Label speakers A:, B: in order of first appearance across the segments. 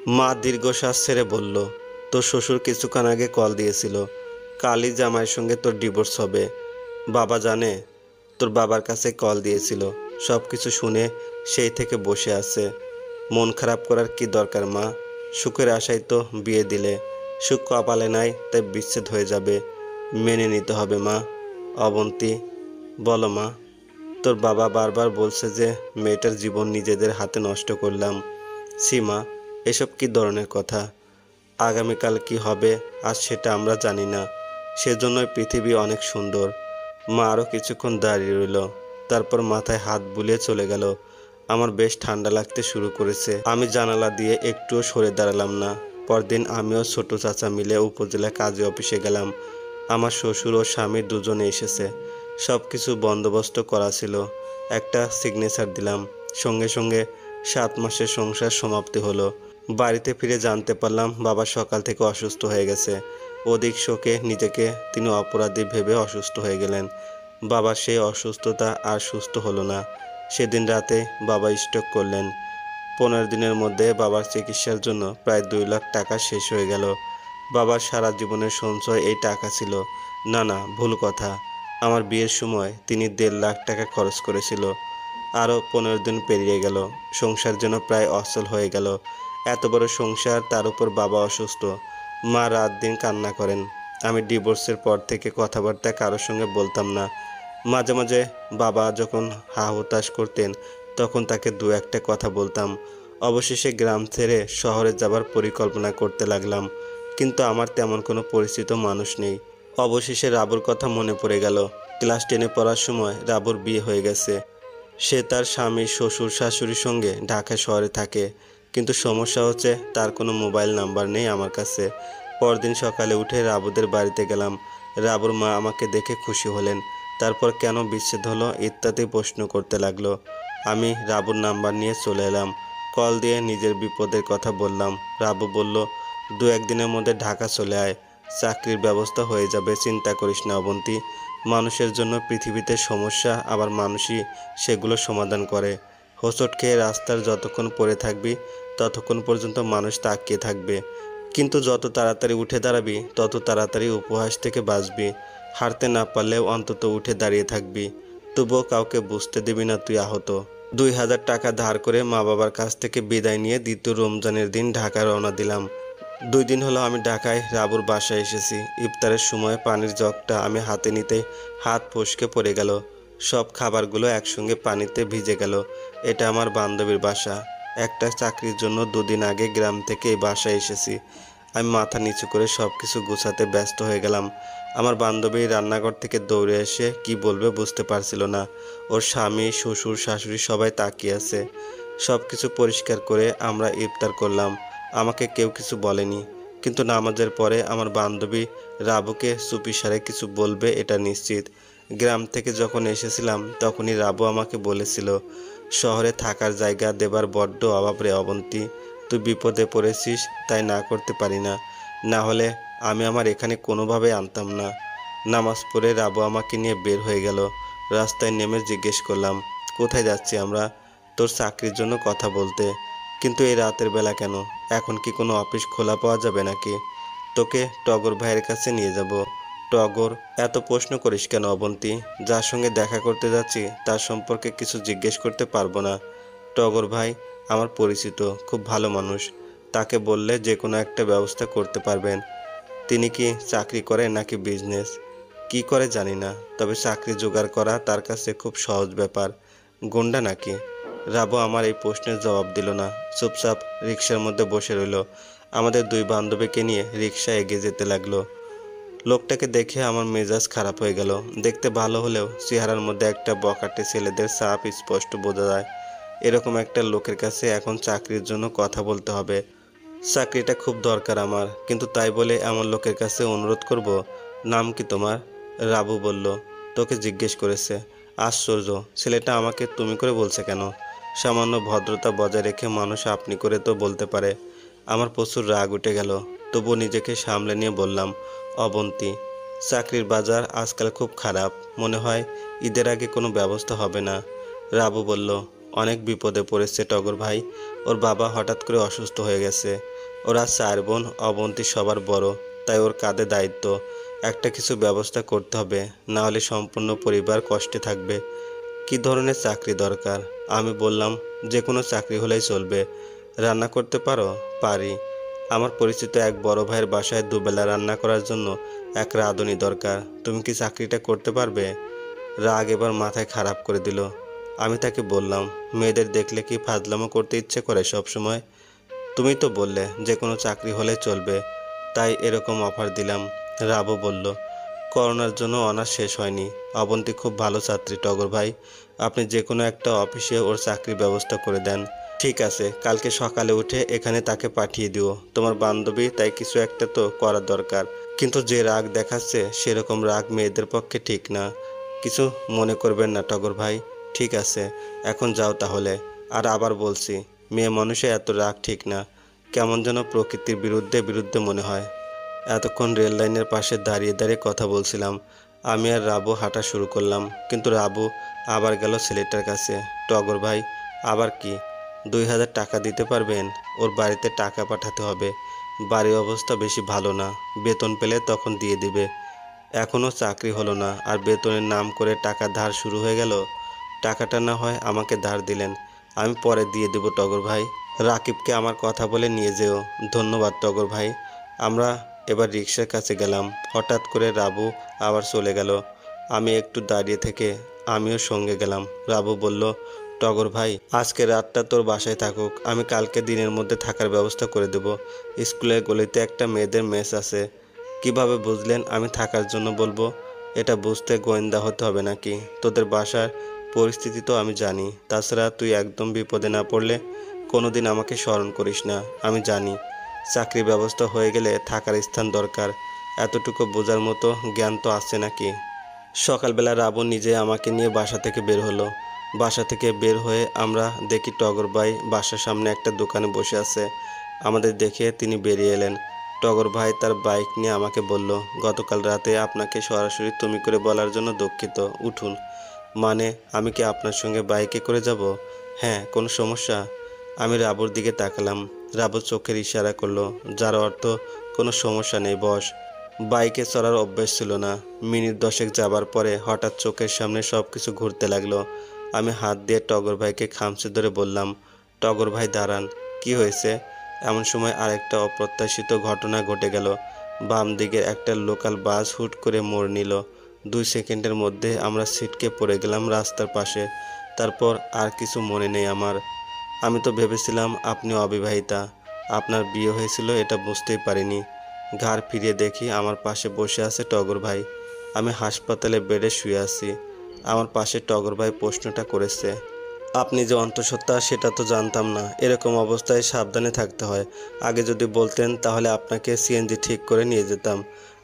A: মা দীর্ঘশ্বাস ছেড়ে বলল, তোর শ্বশুর কিছুক্ষণ আগে কল দিয়েছিল, কালই জামাইয়ের সঙ্গে তোর ডিভোর্স হবে। বাবা জানে? তোর বাবার কাছে কল দিয়েছিল। সব কিছু শুনে সেই থেকে বসে আছে। মন খারাপ করার কি দরকার মা? সুখের আশায় তো বিয়ে দিলে, সুখ কপালে নাই তাই বিচ্ছেদ হয়ে যাবে, মেনে নিতে হবে মা। অবন্তী, বলো মা। তোর বাবা বারবার বলছে যে মেয়েটার জীবন নিজেদের হাতে নষ্ট করলাম। সীমা, এসব কি ধরনের কথা? আগামীকাল কি হবে আজ সেটা আমরা জানি না, সেজন্যই পৃথিবী অনেক সুন্দর। মা আরও কিছুক্ষণ দাঁড়িয়ে রইল, তারপর মাথায় হাত বুলিয়ে চলে গেল। আমার বেশ ঠান্ডা লাগতে শুরু করেছে। আমি জানালা দিয়ে একটুও সরে দাঁড়ালাম না। পরদিন আমিও ছোট চাচা মিলে উপজেলা কাজী অফিসে গেলাম। আমার শ্বশুর ও স্বামী দুজনে এসেছে। সব কিছু বন্দোবস্ত করা ছিল। একটা সিগনেচার দিলাম। সঙ্গে সঙ্গে 7 মাসের সংসার সমাপ্তি হলো। বাড়িতে ফিরে জানতে পারলাম বাবা সকাল থেকে অসুস্থ হয়ে গেছে। অধিক শোকে নিজেকে তিনি অপরাধী ভেবে অসুস্থ হয়ে গেলেন। বাবার সেই অসুস্থতা আর সুস্থ হলো না। সেদিন রাতে বাবা স্ট্রোক করলেন। 15 দিনের মধ্যে বাবার চিকিৎসার জন্য প্রায় 2 লাখ টাকা শেষ হয়ে গেল। বাবার সারা জীবনের সঞ্চয় এই টাকা ছিল। না না, ভুল কথা। আমার বিয়ের সময় তিনি 1.5 লাখ টাকা খরচ করেছিল। আরও 15 দিন পেরিয়ে গেল, সংসার যেন প্রায় অচল হয়ে গেল। এত বড় সংসার, তার উপর বাবা অসুস্থ। মা রাত দিন কান্না করেন। আমি ডিভোর্সের পর থেকে কথাবার্তা কারোর সঙ্গে বলতাম না। মাঝে মাঝে বাবা যখন হা হুতাশ করতেন তখন তাকে 2-1টা কথা বলতাম। অবশেষে গ্রাম ছেড়ে শহরে যাবার পরিকল্পনা করতে লাগলাম, কিন্তু আমার তেমন কোনো পরিচিত মানুষ নেই। অবশেষে রাবুর কথা মনে পড়ে গেল। ক্লাস 10-এ পড়ার সময় রাবুর বিয়ে হয়ে গেছে। সে তার স্বামী, শ্বশুর, শাশুড়ির সঙ্গে ঢাকা শহরে থাকে, কিন্তু সমস্যা হচ্ছে তার কোনো মোবাইল নাম্বার নেই আমার কাছে। পরদিন সকালে উঠে রাবুদের বাড়িতে গেলাম। রাবুর মা আমাকে দেখে খুশি হলেন। তারপর কেন বিচ্ছেদ হলো ইত্যাদি প্রশ্ন করতে লাগলো। আমি রাবুর নাম্বার নিয়ে চলে এলাম। কল দিয়ে নিজের বিপদের কথা বললাম। রাবু বলল, 2-1 দিনের মধ্যে ঢাকা চলে আয়, চাকরির ব্যবস্থা হয়ে যাবে, চিন্তা করিস না অবন্তী। মানুষের জন্য পৃথিবীতে সমস্যা, আবার মানুষই সেগুলো সমাধান করে। হোঁচট খেয়ে রাস্তার যতক্ষণ পড়ে থাকবি ততক্ষণ পর্যন্ত মানুষ তাকিয়ে থাকবে, কিন্তু যত তাড়াতাড়ি উঠে দাঁড়াবি তত তাড়াতাড়ি উপহাস থেকে বাঁচবি। হারতে না পারলেও অন্তত উঠে দাঁড়িয়ে থাকবি, তবুও কাউকে বুঝতে দিবি না তুই আহত। 2,000 টাকা ধার করে মা বাবার কাছ থেকে বিদায় নিয়ে দ্বিতীয় রমজানের দিন ঢাকা রওনা দিলাম। 2 দিন হলো আমি ঢাকায় রাবুর বাসায় এসেছি। ইফতারের সময় পানির জগটা আমি হাতে নিতে হাত ফসকে পড়ে গেল। সব খাবারগুলো একসঙ্গে পানিতে ভিজে গেল। এটা আমার বান্ধবীর বাসা। একটা চাকরির জন্য 2 দিন আগে গ্রাম থেকে এই বাসায় এসেছি। আমি মাথা নিচু করে সব কিছু গুছাতে ব্যস্ত হয়ে গেলাম। আমার বান্ধবী রান্নাঘর থেকে দৌড়ে এসে কি বলবে বুঝতে পারছিল না। ওর স্বামী, শ্বশুর, শাশুড়ি সবাই তাকিয়ে আছে। সব কিছু পরিষ্কার করে আমরা ইফতার করলাম। আমাকে কেউ কিছু বলেনি, কিন্তু নামাজের পরে আমার বান্ধবী রাবুকে চুপিসারে কিছু বলবে এটা নিশ্চিত। গ্রাম থেকে যখন এসেছিলাম তখনই রাবু আমাকে বলেছিল, শহরে থাকার জায়গা দেবার বড্ড অভাব রে অবন্তী। তুই বিপদে পড়েছিস তাই না করতে পারি না, না হলে আমি আমার এখানে কোনোভাবে আনতাম না। নামাজ পড়ে রাবু আমাকে নিয়ে বের হয়ে গেল। রাস্তায় নেমে জিজ্ঞেস করলাম, কোথায় যাচ্ছি আমরা? তোর চাকরির জন্য কথা বলতে। কিন্তু এই রাতের বেলা কেন? এখন কি কোনো অফিস খোলা পাওয়া যাবে নাকি? তোকে টগর ভাইয়ের কাছে নিয়ে যাব। টগর? এত প্রশ্ন করিস কেন অবন্তী? যার সঙ্গে দেখা করতে যাচ্ছি তার সম্পর্কে কিছু জিজ্ঞেস করতে পারবো না? টগর ভাই আমার পরিচিত, খুব ভালো মানুষ। তাকে বললে যে কোনো একটা ব্যবস্থা করতে পারবেন। তিনি কি চাকরি করে নাকি বিজনেস? কি করে জানি না, তবে চাকরি জোগাড় করা তার কাছে খুব সহজ ব্যাপার। গুন্ডা নাকি? রাবু আমার এই প্রশ্নের জবাব দিল না, চুপচাপ রিকশার মধ্যে বসে রইল। আমাদের 2 বান্ধবীকে নিয়ে রিকশা এগিয়ে যেতে লাগলো। লোকটাকে দেখে আমার মেজাজ খারাপ হয়ে গেল। দেখতে ভালো হলেও চেহারার মধ্যে একটা বখাটে ছেলেদের ছাপ স্পষ্ট বোঝা যায়। এরকম একটা লোকের কাছে এখন চাকরির জন্য কথা বলতে হবে। চাকরিটা খুব দরকার আমার, কিন্তু তাই বলে এমন লোকের কাছে অনুরোধ করব? নাম কি তোমার? রাবু বলল, তোকে জিজ্ঞেস করেছে। আশ্চর্য, ছেলেটা আমাকে তুমি করে বলছে কেন? সামান্য ভদ্রতা বজায় রেখে মানুষ আপনি করে তো বলতে পারে। আমার প্রচুর রাগ উঠে গেল, তবু নিজেকে সামলে নিয়ে বললাম, অবন্তী, চাকরির বাজার আজকাল খুব খারাপ। মনে হয় ঈদের আগে কোনো ব্যবস্থা হবে না। রাবু বলল, অনেক বিপদে পড়েছে টগর ভাই। ওর বাবা হঠাৎ করে অসুস্থ হয়ে গেছে। ওরা 4 বোন, অবন্তী সবার বড়, তাই ওর কাঁধে দায়িত্ব। একটা কিছু ব্যবস্থা করতে হবে, না হলে সম্পূর্ণ পরিবার কষ্টে থাকবে। কী ধরনের চাকরি দরকার? আমি বললাম, যে কোনো চাকরি হলেই চলবে। রান্না করতে পারো? পারি। আমার পরিচিত এক বড় ভাইয়ের বাসায় দুবেলা রান্না করার জন্য এক রাঁধুনি দরকার। তুমি কি চাকরিটা করতে পারবে? রাগ এবার মাথায় খারাপ করে দিল। আমি তাকে বললাম, মেয়েদের দেখলে কি ফাজলামো করতে ইচ্ছে করে সব সময়? তুমি তো বললে যে কোনো চাকরি হলে চলবে, তাই এরকম অফার দিলাম। রাবু বলল, করোনার জন্য অনার্স শেষ হয়নি। অবন্তী খুব ভালো ছাত্রী টগর ভাই, আপনি যে কোনো একটা অফিসে ওর চাকরির ব্যবস্থা করে দেন। ঠিক আছে, কালকে সকালে উঠে এখানে তাকে পাঠিয়ে দিও। তোমার বান্ধবী, তাই কিছু একটা তো করার দরকার। কিন্তু যে রাগ দেখাচ্ছে সেরকম রাগ মেয়েদের পক্ষে ঠিক না। কিছু মনে করবেন না টগর ভাই। ঠিক আছে, এখন যাও তাহলে। আর আবার বলছি, মেয়ে মানুষে এত রাগ ঠিক না। কেমন যেন প্রকৃতির বিরুদ্ধে বিরুদ্ধে মনে হয়। এতক্ষণ রেল লাইনের পাশে দাঁড়িয়ে দাঁড়িয়ে কথা বলছিলাম। আমি আর রাবু হাঁটা শুরু করলাম, কিন্তু রাবু আবার গেল ছেলেটার কাছে। টগর ভাই, আবার কি? 2000 টাকা দিতে পারবেন? ওর বাড়িতে টাকা পাঠাতে হবে। বাড়ির অবস্থা বেশি ভালো না, বেতন পেলে তখন দিয়ে দিবে। এখনও চাকরি হলো না, আর বেতনের নাম করে টাকা ধার শুরু হয়ে গেল। টাকাটা না হয় আমাকে ধার দিলেন, আমি পরে দিয়ে দেব টগর ভাই। রাকিবকে আমার কথা বলে নিয়ে যেও। ধন্যবাদ টগর ভাই। আমরা এবার রিক্সার কাছে গেলাম। হঠাৎ করে রাবু আবার চলে গেল। আমি একটু দাঁড়িয়ে থেকে আমিও সঙ্গে গেলাম। রাবু বলল, টগর ভাই, আজকে রাতটা তোর বাসায় থাকুক, আমি কালকে দিনের মধ্যে থাকার ব্যবস্থা করে দেব। স্কুলের গলিতে একটা মেয়েদের মেস আছে। কিভাবে বুঝলেন আমি থাকার জন্য বলবো? এটা বুঝতে গোয়েন্দা হতে হবে নাকি? তোদের বাসার পরিস্থিতি তো আমি জানি। তাছাড়া তুই একদম বিপদে না পড়লে কোনোদিন আমাকে স্মরণ করিস না, আমি জানি। চাকরির ব্যবস্থা হয়ে গেলে থাকার স্থান দরকার, এতটুকু বোঝার মতো জ্ঞান তো আছে নাকি? সকালবেলা রাবু নিজে আমাকে নিয়ে বাসা থেকে বের হলো। বাসা থেকে বের হয়ে আমরা দেখি টগর ভাই বাসার সামনে একটা দোকানে বসে আছে। আমাদের দেখে তিনি বেরিয়ে এলেন। টগর ভাই তার বাইক নিয়ে আমাকে বলল, গতকাল রাতে আপনাকে সরাসরি তুমি করে বলার জন্য দুঃখিত, উঠুন। মানে, আমি কি আপনার সঙ্গে বাইকে করে যাব? হ্যাঁ, কোনো সমস্যা? আমি রাবুর দিকে তাকালাম। রাবু চোখের ইশারা করলো, যার অর্থ কোনো সমস্যা নেই বস। বাইকে চড়ার অভ্যাস ছিল না। মিনিট 10 যাবার পরে হঠাৎ চোখের সামনে সব কিছু ঘুরতে লাগলো। আমি হাত দিয়ে টগর ভাইকে খামচে ধরে বললাম, টগর ভাই দাঁড়ান। কি হয়েছে? এমন সময় আরেকটা অপ্রত্যাশিত ঘটনা ঘটে গেল। বাম দিকের একটা লোকাল বাস হুট করে মোড় নিল। 2 সেকেন্ডের মধ্যে আমরা ছিটকে পড়ে গেলাম রাস্তার পাশে। তারপর আর কিছু মনে নেই আমার। আমি তো ভেবেছিলাম আপনি অবিবাহিতা, আপনার বিয়ে হয়েছিল, এটা বুঝতেই পারিনি। ঘাড় ফিরিয়ে দেখি আমার পাশে বসে আছে টগর ভাই। আমি হাসপাতালে বেডে শুয়ে আছি। আমার পাশে টগর ভাই প্রশ্নটা করেছে, আপনি যে অন্তঃসত্ত্বা সেটা তো জানতাম না। এরকম অবস্থায় সাবধানে থাকতে হয়। আগে যদি বলতেন তাহলে আপনাকে সিএনজি ঠিক করে নিয়ে যেতাম,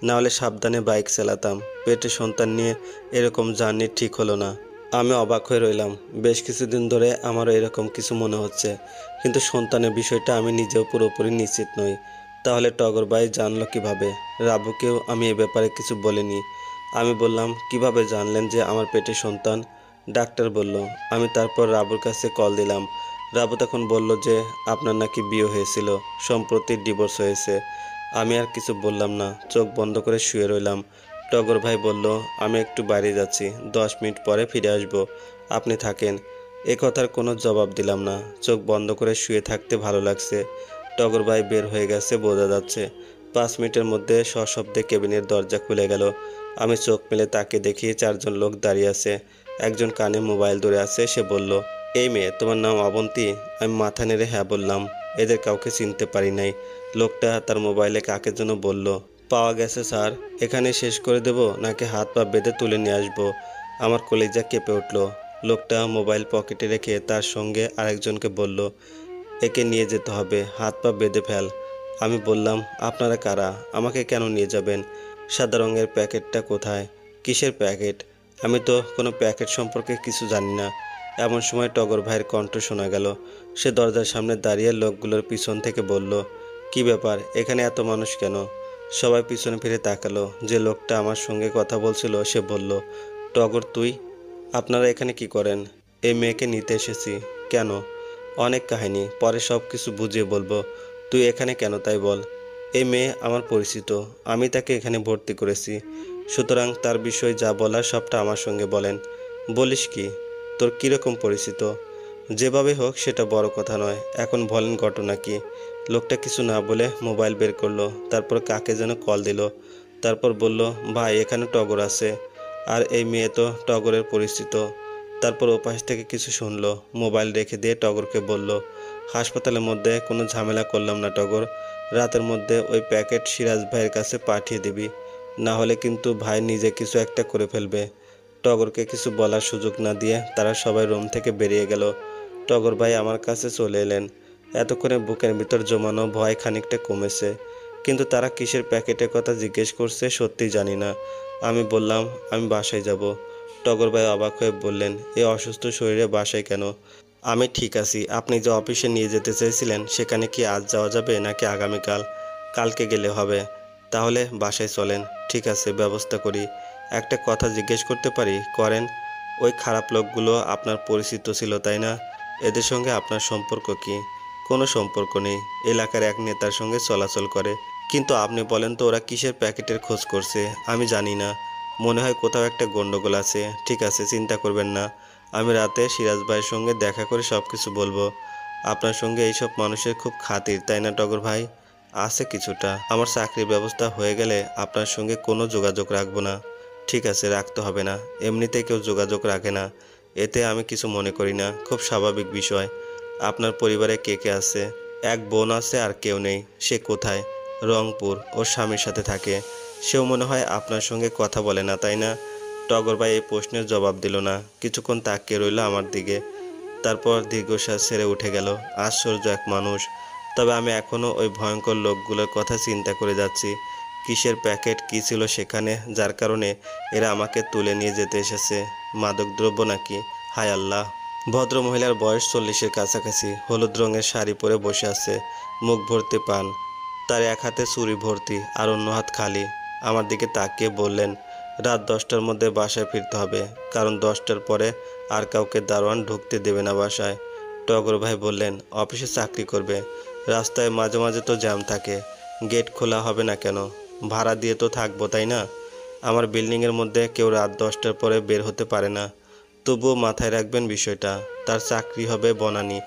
A: না হলে সাবধানে বাইক চালাতাম। পেটে সন্তান নিয়ে এরকম জার্নি ঠিক হলো না। আমি অবাক হয়ে রইলাম। বেশ কিছুদিন ধরে আমারও এরকম কিছু মনে হচ্ছে, কিন্তু সন্তানের বিষয়টা আমি নিজেও পুরোপুরি নিশ্চিত নই। তাহলে টগর ভাই জানলো কিভাবে? রাবুকেও আমি এ ব্যাপারে কিছু বলিনি। আমি বললাম, কিভাবে জানলেন যে আমার পেটে সন্তান? ডাক্তার বলল। আমি তারপর রাবুর কাছে কল দিলাম। রাবু তখন বলল যে আপনার নাকি বিয়ে হয়েছিল, সম্প্রতি ডিভোর্স হয়েছে। আমি আর কিছু বললাম না, চোখ বন্ধ করে শুয়ে রইলাম। টগর ভাই বলল, আমি একটু বাইরে যাচ্ছি, 10 মিনিট পরে ফিরে আসব, আপনি থাকেন। এ কথার কোনো জবাব দিলাম না। চোখ বন্ধ করে শুয়ে থাকতে ভালো লাগছে। টগর ভাই বের হয়ে গেছে বোঝা যাচ্ছে। 5 মিনিটের মধ্যে সশব্দে কেবিনের দরজা খুলে গেল। আমি চোখ মেলে তাকে দেখি 4 জন লোক দাঁড়িয়ে আছে। একজন কানে মোবাইল ধরে আছে। সে বলল, এই মেয়ে, তোমার নাম অবন্তী? আমি মাথা নেড়ে হ্যাঁ বললাম। এদের কাউকে চিনতে পারি নাই। লোকটা তার মোবাইলে কাকে যেন বলল, পাওয়া গেছে স্যার, এখানে শেষ করে দেব নাকি হাত পা বেঁধে তুলে নিয়ে আসবো? আমার কলিজা কেঁপে উঠল। লোকটা মোবাইল পকেটে রেখে তার সঙ্গে আরেকজনকে বলল, একে নিয়ে যেতে হবে, হাত পা বেঁধে ফেল। আমি বললাম, আপনারা কারা? আমাকে কেন নিয়ে যাবেন? সাদা রঙের প্যাকেটটা কোথায়? কিসের প্যাকেট? আমি তো কোনো প্যাকেট সম্পর্কে কিছু জানি না। এমন সময় টগর ভাইয়ের কণ্ঠ শোনা গেল। সে দরজার সামনে দাঁড়িয়ে লোকগুলোর পিছন থেকে বলল, কি ব্যাপার, এখানে এত মানুষ কেন? সবাই পিছনে ফিরে তাকালো। যে লোকটা আমার সঙ্গে কথা বলছিল সে বলল, টগর তুই? আপনারা এখানে কি করেন? এই মেয়েকে নিতে এসেছি। কেন? অনেক কাহিনী, পরে সব কিছু বুঝিয়ে বলবো। তুই এখানে কেন তাই বল। এই মেয়ে আমার পরিচিত, আমি তাকে এখানে ভর্তি করেছি, সুতরাং তার বিষয়ে যা বলার সবটা আমার সঙ্গে বলেন। বলিস কি? তোর কীরকম পরিচিত? যেভাবে হোক সেটা বড় কথা নয়, এখন বলেন ঘটনা কি। লোকটা কিছু না বলে মোবাইল বের করলো, তারপর কাকে যেন কল দিল, তারপর বলল, ভাই এখানে টগর আছে। আর এই মেয়ে তো টগরের পরিচিত। তারপর ওপাশ থেকে কিছু শুনলো, মোবাইল রেখে দিয়ে টগরকে বলল, হাসপাতালের মধ্যে কোনো ঝামেলা করলাম না টগর, রাতের মধ্যে ওই প্যাকেট সিরাজ ভাইয়ের কাছে পাঠিয়ে দিবি, না হলে কিন্তু ভাই নিজে কিছু একটা করে ফেলবে। টগরকে কিছু বলার সুযোগ না দিয়ে তারা সবাই রুম থেকে বেরিয়ে গেল। টগর ভাই আমার কাছে চলে এলেন। এতক্ষণে বুকের ভিতর জমানো ভয় খানিকটা কমেছে, কিন্তু তারা কিসের প্যাকেটের কথা জিজ্ঞেস করছে সত্যিই জানি না। আমি বললাম, আমি বাসায় যাব। টগর ভাই অবাক হয়ে বললেন, এ অসুস্থ শরীরে বাসায় কেন? আমি ঠিক আছি, আপনি যে অফিসে নিয়ে যেতে চেয়েছিলেন সেখানে কি আজ যাওয়া যাবে নাকি আগামীকাল? কালকে গেলে হবে। তাহলে বাসায় চলেন। ঠিক আছে, ব্যবস্থা করি। একটা কথা জিজ্ঞেস করতে পারি? করেন। ওই খারাপ লোকগুলো আপনার পরিচিত ছিল তাই না? এদের সঙ্গে আপনার সম্পর্ক কি? কোনো সম্পর্ক নেই, এলাকার এক নেতার সঙ্গে চলাচল করে। কিন্তু আপনি বলেন তো ওরা কিসের প্যাকেটের খোঁজ করছে? আমি জানি না, মনে হয় কোথাও একটা গন্ডগোল আছে। ঠিক আছে, চিন্তা করবেন না, আমি রাতে সিরাজ ভাইয়ের সঙ্গে দেখা করে সব কিছু বলবো। আপনার সঙ্গে এইসব মানুষের খুব খাতির তাই না টগর ভাই? আছে কিছুটা। আমার চাকরির ব্যবস্থা হয়ে গেলে আপনার সঙ্গে কোনো যোগাযোগ রাখবো না। ঠিক আছে, রাখতে হবে না, এমনিতেই কেউ যোগাযোগ রাখে না, এতে আমি কিছু মনে করি না, খুব স্বাভাবিক বিষয়। আপনার পরিবারে কে কে আছে? এক বোন আছে আর কেউ নেই। সে কোথায়? রংপুর, ওর স্বামীর সাথে থাকে। সেও মনে হয় আপনার সঙ্গে কথা বলে না তাই না? টগর ভাই এই প্রশ্নের জবাব দিল না, কিছুক্ষণ তাকিয়ে রইল আমার দিকে, তারপর দীর্ঘশ্বাস ছেড়ে উঠে গেল। আশ্চর্য এক মানুষ। তবে আমি এখনও ওই ভয়ঙ্কর লোকগুলোর কথা চিন্তা করে যাচ্ছি। কিসের প্যাকেট কী ছিল সেখানে, যার কারণে এরা আমাকে তুলে নিয়ে যেতে এসেছে? মাদকদ্রব্য নাকি? হায় আল্লাহ! ভদ্র মহিলার বয়স 40-এর কাছাকাছি, হলুদ রঙের শাড়ি পরে বসে আছে, মুখ ভর্তি পান, তার এক হাতে চুড়ি ভর্তি আর অন্য হাত খালি। আমার দিকে তাকিয়ে বললেন, রাত 10টার মধ্যে বাসায় ফিরতে হবে, কারণ 10টার পরে আর কাউকে দারোয়ান ঢুকতে দেবে না বাসায়। টগর ভাই বললেন, অফিসে চাকরি করবে, রাস্তায় মাঝে মাঝে তো জ্যাম থাকে, গেট খোলা হবে না কেন? ভাড়া দিয়ে তো থাকবো তাই না? আমার বিল্ডিংয়ের মধ্যে কেউ রাত 10টার পরে বের হতে পারে না। তবুও মাথায় রাখবেন বিষয়টা। তার চাকরি হবে বনানী,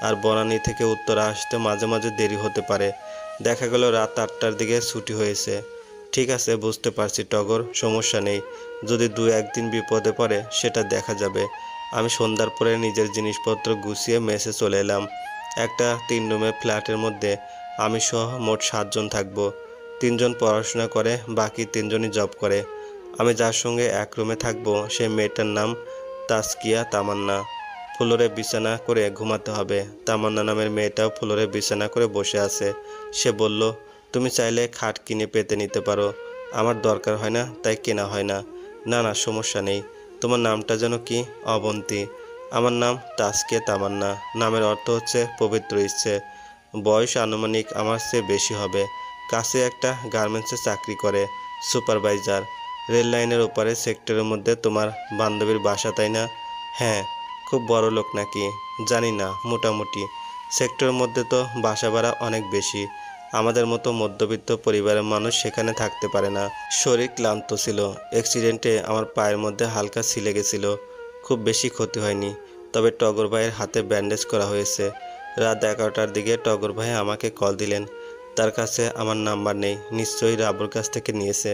A: আর বনানী থেকে উত্তরা আসতে মাঝে মাঝে দেরি হতে পারে। দেখা গেল রাত 8টার দিকে ছুটি হয়েছে। ঠিক আছে, বুঝতে পারছি টগর, সমস্যা নেই। যদি 2-1 দিন বিপদে পড়ে সেটা দেখা যাবে। আমি সন্ধ্যার পরে নিজের জিনিসপত্র গুছিয়ে মেসে চলে এলাম। একটা 3 রুমের ফ্ল্যাটের মধ্যে আমি সহ মোট 7 জন থাকবো। 3 জন পড়াশোনা করে, বাকি 3 জনই জব করে। আমি যার সঙ্গে এক রুমে থাকবো সেই মেয়েটার নাম তাসকিয়া তামান্না। ফ্লোরে বিছানা করে ঘুমাতে হবে। তামান্না নামের মেয়েটাও ফ্লোরে বিছানা করে বসে আছে। সে বলল, তুমি চাইলে খাট কিনে পেতে নিতে পারো। আমার দরকার হয় না তাই কেনা হয় না। না না, সমস্যা নেই। তোমার নামটা যেন কি? অবন্তী। আমার নাম তাসকিয়া তামান্না। নামের অর্থ হচ্ছে পবিত্র ইচ্ছে। বয়স আনুমানিক আমার চেয়ে বেশি হবে। কাছে একটা গার্মেন্টসে চাকরি করে, সুপারভাইজার। রেল লাইনের ওপারে সেক্টরের মধ্যে তোমার বান্ধবীর বাসা তাই না? হ্যাঁ। খুব বড় লোক নাকি? জানি না, মোটামুটি। সেক্টরের মধ্যে তো বাসা ভাড়া অনেক বেশি। আমাদের মতো মধ্যবিত্ত পরিবারের মানুষ সেখানে থাকতে পারে না। শরীর ক্লান্ত ছিল। অ্যাক্সিডেন্টে আমার পায়ের মধ্যে হালকা ছিলে গেছিল। খুব বেশি ক্ষতি হয়নি, তবে টগর ভাইয়ের হাতে ব্যান্ডেজ করা হয়েছে। রাত 11টার দিকে টগর ভাই আমাকে কল দিলেন। তার কাছে আমার নাম্বার নেই, নিশ্চয়ই রাবুর কাছ থেকে নিয়েছে।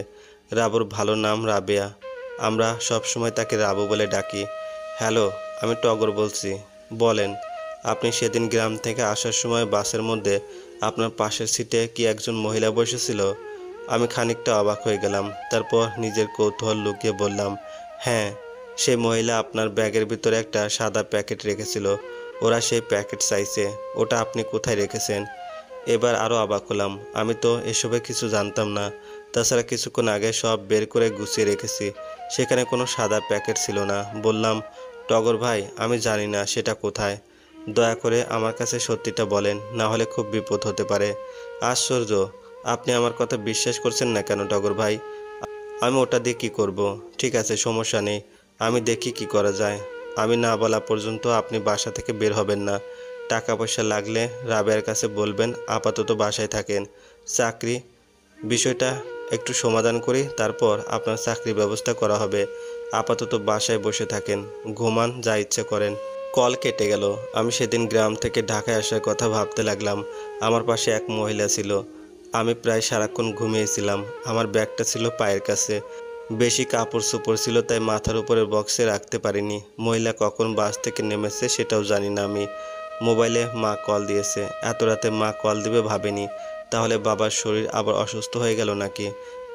A: রাবুর ভালো নাম রাবেয়া, আমরা সব সময় তাকে রাবু বলে ডাকি। হ্যালো, আমি টগর বলছি। বলেন, আপনি সেদিন গ্রাম থেকে আসার সময় বাসের মধ্যে আপনার পাশের সিটে কি একজন মহিলা বসেছিল? আমি খানিকটা অবাক হয়ে গেলাম, তারপর নিজের কৌতূহল লুকিয়ে বললাম, হ্যাঁ, সেই মহিলা আপনার ব্যাগের ভিতরে একটা সাদা প্যাকেট রেখেছিল। ওরা সেই প্যাকেট চাইছে। ওটা আপনি কোথায় রেখেছেন? এবার আরও অবাক হলাম, আমি তো এসবে কিছু জানতাম না। তাছাড়া কিছুক্ষণ আগে সব বের করে গুছিয়ে রেখেছি, সেখানে কোনো সাদা প্যাকেট ছিল না। বললাম, টগর ভাই, আমি জানি না সেটা কোথায়। দয়া করে আমার কাছে সত্যিটা বলেন, না হলে খুব বিপদ হতে পারে। আশ্চর্য, আপনি আমার কথা বিশ্বাস করছেন না কেন টগর ভাই? আমি ওটা দিয়ে কী করব? ঠিক আছে, সমস্যা নেই, আমি দেখি কি করা যায়। আমি না বলা পর্যন্ত আপনি বাসা থেকে বের হবেন না। টাকা পয়সা লাগলে রাবেয়ার কাছে বলবেন, আপাতত বাসায় থাকেন। চাকরি বিষয়টা একটু সমাধান করি, তারপর আপনার চাকরির ব্যবস্থা করা হবে। আপাতত বাসায় বসে থাকেন, ঘুমান, যা ইচ্ছে করেন। কল কেটে গেল। আমি সেদিন গ্রাম থেকে ঢাকায় আসার কথা ভাবতে লাগলাম। আমার পাশে এক মহিলা ছিল। আমি প্রায় সারাক্ষণ ঘুমিয়েছিলাম। আমার ব্যাগটা ছিল পায়ের কাছে। বেশি কাপড় চোপড় ছিল, তাই মাথার উপরের বক্সে রাখতে পারিনি। মহিলা কখন বাস থেকে নেমেছে সেটাও জানি না আমি। মোবাইলে মা কল দিয়েছে। এত রাতে মা কল দিবে ভাবিনি। তাহলে বাবার শরীর আবার অসুস্থ হয়ে গেল নাকি?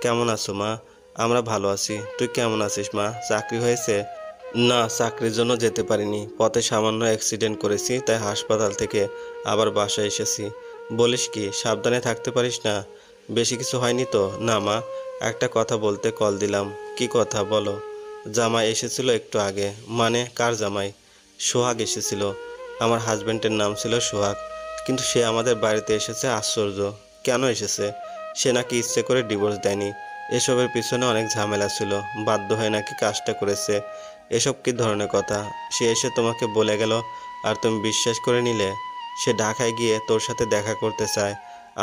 A: কেমন আছো মা? আমরা ভালো আছি। তুই কেমন আছিস মা? চাকরি হয়েছে? না, চাকরির জন্য যেতে পারিনি। পথে সামান্য অ্যাক্সিডেন্ট করেছি, তাই হাসপাতাল থেকে আবার বাসায় এসেছি। বলিস কি, সাবধানে থাকতে পারিস না? বেশি কিছু হয়নি তো? না মা, একটা কথা বলতে কল দিলাম। কি কথা বলো? জামাই এসেছিল একটু আগে। মানে কার জামাই? সোহাগ এসেছিল। আমার হাজবেন্ডের নাম ছিল সোহাগ, কিন্তু সে আমাদের বাড়িতে এসেছে। আশ্চর্য। কেন এসেছে? সে নাকি ইচ্ছে করে ডিভোর্স দেয়নি। এসবের পিছনে অনেক ঝামেলা ছিল। বাধ্য হয়ে নাকি কাজটা করেছে। এসব কি ধরনের কথা? সে এসে তোমাকে বলে গেল আর তুমি বিশ্বাস করে নিলে? সে ঢাকায় গিয়ে তোর সাথে দেখা করতে চায়,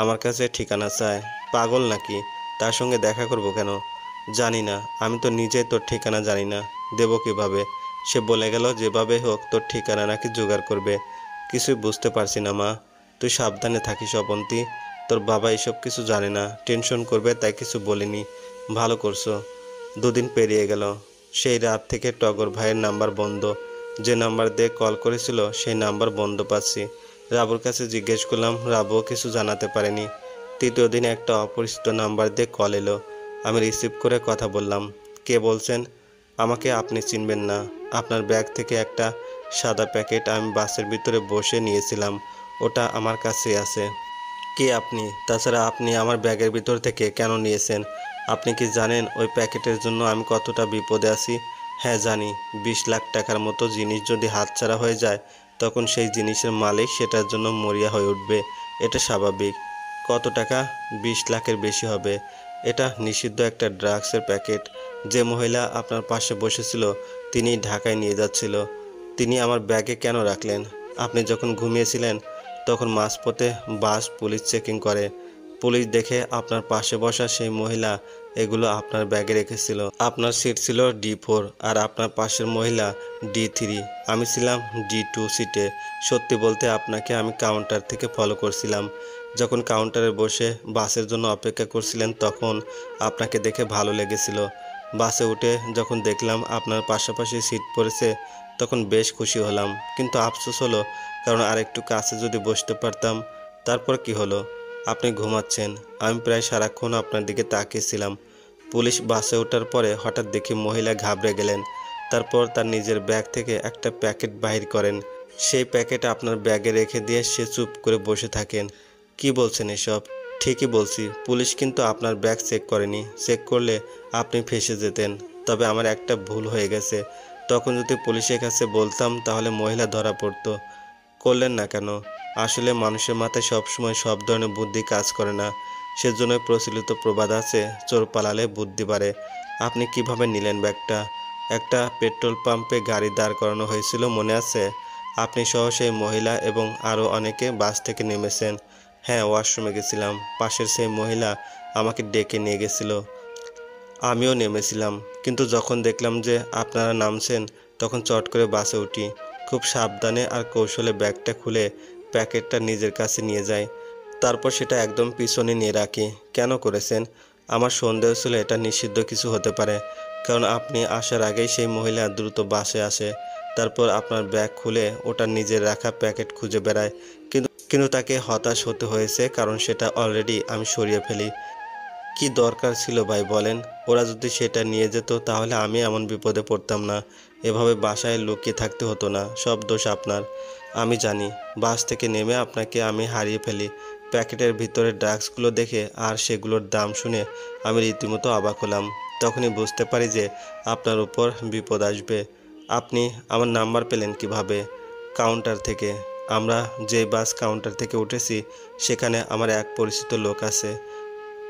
A: আমার কাছে ঠিকানা চায়। পাগল নাকি? তার সঙ্গে দেখা করব কেন? জানি না, আমি তো নিজেই তোর ঠিকানা জানি না, দেব কিভাবে? সে বলে গেল যেভাবে হোক তোর ঠিকানা নাকি জোগাড় করবে। কিছুই বুঝতে পারছি না মা। তুই সাবধানে থাকিস অবন্তী। তোর বাবা এসব কিছু জানে না, টেনশন করবে, তাই কিছু বলিনি। ভালো করছো। দুদিন পেরিয়ে গেল। সেই রাত থেকে টগর ভাইয়ের নাম্বার বন্ধ। যে নাম্বার দিয়ে কল করেছিল সেই নাম্বার বন্ধ পাচ্ছি। রাবুর কাছে জিজ্ঞেস করলাম, রাবুও কিছু জানাতে পারেনি। তৃতীয় দিনে একটা অপরিচিত নাম্বার দিয়ে কল এলো। আমি রিসিভ করে কথা বললাম। কে বলছেন? আমাকে আপনি চিনবেন না। আপনার ব্যাগ থেকে একটা সাদা প্যাকেট আমি বাসের ভিতরে বসে নিয়েছিলাম, ওটা আমার কাছে আছে। কে আপনি? তাছাড়া আপনি আমার ব্যাগের ভিতর থেকে কেন নিয়েছেন? আপনি কি জানেন ওই প্যাকেটের জন্য আমি কতটা বিপদে আছি? হ্যাঁ জানি। 20 লাখ টাকার মতো জিনিস যদি হাতছাড়া হয়ে যায়, তখন সেই জিনিসের মালিক সেটার জন্য মরিয়া হয়ে উঠবে। এটা স্বাভাবিক। কত টাকা? 20 লাখের বেশি হবে। এটা নিষিদ্ধ একটা ড্রাগসের প্যাকেট। যে মহিলা আপনার পাশে বসেছিল তিনি ঢাকায় নিয়ে যাচ্ছিল। তিনি আমার ব্যাগে কেন রাখলেন? আপনি যখন ঘুমিয়েছিলেন তখন মাঝপথে বাস পুলিশ চেকিং করে। পুলিশ দেখে আপনার পাশে বসা সেই মহিলা এগুলো আপনার ব্যাগে রেখেছিল। আপনার সিট ছিল D4 আর আপনার পাশের মহিলা D3। আমি ছিলাম D2 সিটে। সত্যি বলতে আপনাকে আমি কাউন্টার থেকে ফলো করছিলাম। যখন কাউন্টারে বসে বাসের জন্য অপেক্ষা করছিলেন তখন আপনাকে দেখে ভালো লেগেছিল। বাসে উঠে যখন দেখলাম আপনার পাশাপাশি সিট পড়েছে তখন বেশ খুশি হলাম। কিন্তু আফসোস হলো, কারণ আরেকটু কাছে যদি বসতে পারতাম। তারপর কি হলো? আপনি ঘুমাচ্ছেন। আমি প্রায় সারাক্ষণ আপনার দিকে তাকিয়েছিলাম। পুলিশ বাসে ওঠার পরে হঠাৎ দেখি মহিলা ঘাবড়ে গেলেন। তারপর তার নিজের ব্যাগ থেকে একটা প্যাকেট বাহির করেন। সেই প্যাকেট আপনার ব্যাগে রেখে দিয়ে সে চুপ করে বসে থাকেন। কি বলছেন এসব? ঠিকই বলছি। পুলিশ কিন্তু আপনার ব্যাগ চেক করেনি। চেক করলে আপনি ফেঁসে যেতেন। তবে আমার একটা ভুল হয়ে গেছে। তখন যদি পুলিশের কাছে বলতাম তাহলে মহিলা ধরা পড়তো। করলেন না কেন? আসলে মানুষের মাথায় সবসময় সব ধরনের বুদ্ধি কাজ করে না। সেজন্যই প্রচলিত প্রবাদ আছে, চোর পালালে বুদ্ধি বাড়ে। আপনি কিভাবে নিলেন ব্যাগটা? একটা পেট্রোল পাম্পে গাড়ি দাঁড় করানো হয়েছিল, মনে আছে? আপনি সহ সেই মহিলা এবং আরও অনেকে বাস থেকে নেমেছেন। হ্যাঁ, ওয়াশরুমে গেছিলাম। পাশের সেই মহিলা আমাকে ডেকে নিয়ে গেছিল। আমিও নেমেছিলাম, কিন্তু যখন দেখলাম যে আপনারা নামছেন তখন চট করে বাসে উঠি। খুব সাবধানে আর কৌশলে ব্যাগটা খুলে প্যাকেটটা নিজের কাছে নিয়ে যাই। তারপর সেটা একদম পিছনে নিয়ে রাখি। কেন করেছেন? আমার সন্দেহ ছিল এটা নিষিদ্ধ কিছু হতে পারে, কারণ আপনি আসার আগেই সেই মহিলা দ্রুত বাসে আসে। তারপর আপনার ব্যাগ খুলে ওটা নিজের রাখা প্যাকেট খুঁজে বেড়ায়। কিন্তু তাকে হতাশ হতে হয়েছে, কারণ সেটা অলরেডি আমি সরিয়ে ফেলি। কি দরকার ছিল ভাই বলেন? ওরা যদি সেটা নিয়ে যেত তাহলে আমি এমন বিপদে পড়তাম না। এভাবে বাসায় লুকিয়ে থাকতে হতো না। সব দোষ আপনার। আমি জানি। বাস থেকে নেমে আপনাকে আমি হারিয়ে ফেলি। প্যাকেটের ভিতরে ড্রাগসগুলো দেখে আর সেগুলোর দাম শুনে আমি রীতিমতো অবাক হলাম। তখনই বুঝতে পারি যে আপনার উপর বিপদ আসবে। আপনি আমার নাম্বার পেলেন কিভাবে? কাউন্টার থেকে। আমরা যে বাস কাউন্টার থেকে উঠেছি সেখানে আমার এক পরিচিত লোক আছে।